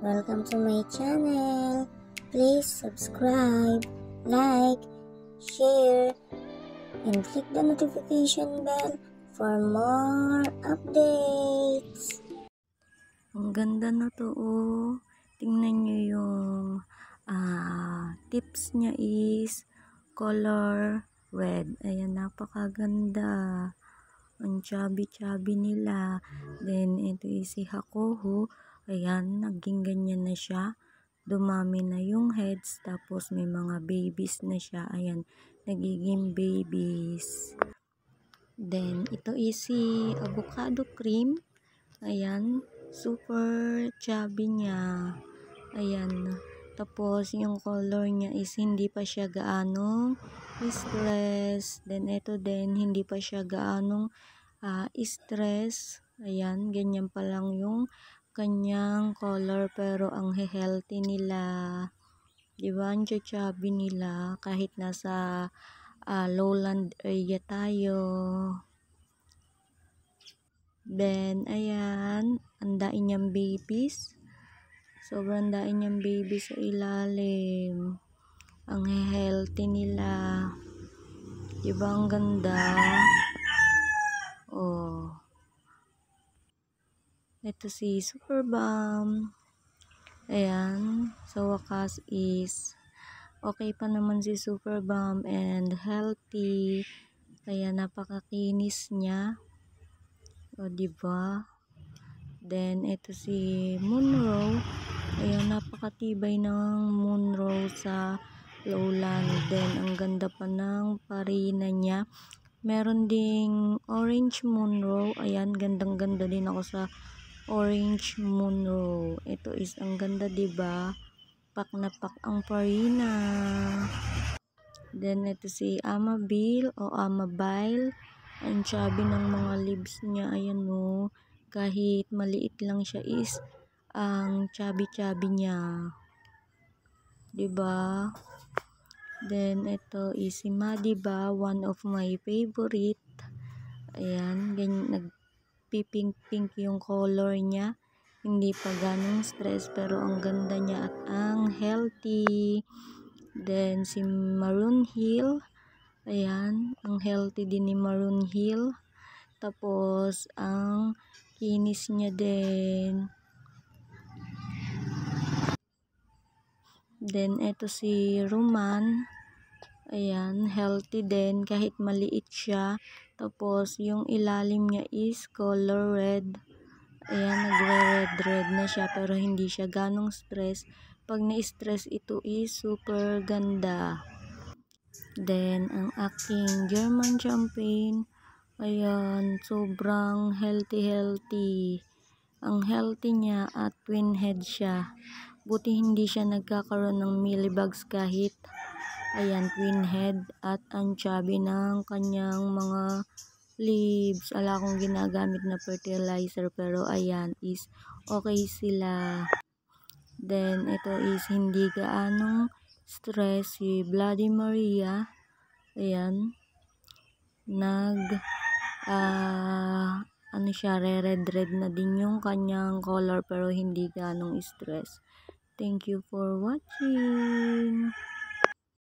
Welcome to my channel. Please subscribe, like, share, and click the notification bell for more updates. Ang ganda na to, oh. Tingnan nyo yung tips niya is color red. Ayan, napakaganda. Ang chubby-chubby nila. Then, ito is si Hakuho. Ayan, naging ganyan na siya. Dumami na yung heads. Tapos, may mga babies na siya. Ayan, nagiging babies. Then, ito is si avocado cream. Ayan, super chubby niya. Ayan. Tapos, yung color niya is hindi pa siya gaanong stress. Then, ito din, hindi pa siya gaanong stress. Ayan, ganyan pa lang yung kanyang color. Pero, ang healthy nila. Diba, ang chubby nila. Kahit nasa lowland area tayo. Then, ayan, ang daing niyang babies. Sobrang daing niyang babies sa ilalim. Ang healthy nila. Diba ang ganda? Oh. Ito si Super Balm. Ayan, sa wakas is okay pa naman si Super Balm and healthy. Kaya napakakinis niya. O, diba? Then, ito si Monroe. Ayan, napakatibay ng Monroe sa lowland. Then, ang ganda pa ng parina niya. Meron ding orange Monroe. Ayan, gandang-ganda din ako sa orange Monroe. Ito is ang ganda, diba? Pak na pak ang parina. Then, ito si Amabile o Amabile. Ang chubby ng mga lips niya. Ayan, o. Kahit maliit lang siya is ang chubby-chubby niya. Diba? Then, ito is si Madiba, one of my favorite. Ayan, ganyan, nagpipink-pink yung color niya. Hindi pa ganong stress, pero ang ganda niya at ang healthy. Then, si Maroon Hill. Ayan, ang healthy din ni Maroon Hill. Tapos, ang kinis niya din. Then, ito si Roman. Ayan, healthy din kahit maliit siya. Tapos, yung ilalim niya is color red. Ayan, nagre-red-red na siya pero hindi siya ganong stress. Pag na-stress, ito is super ganda. Then, ang aking German Champagne. Ayan, sobrang healthy. Ang healthy niya at twin head siya. Buti hindi siya nagkakaroon ng mealybugs kahit ayan, twin head at ang chubby ng kanyang mga leaves. Ala akong ginagamit na fertilizer pero ayan is okay sila. Then ito is hindi gaanong stress si Bloody Maria. Ayan. Ano siya, red na din yung kanyang color pero hindi ganong stress. Thank you for watching.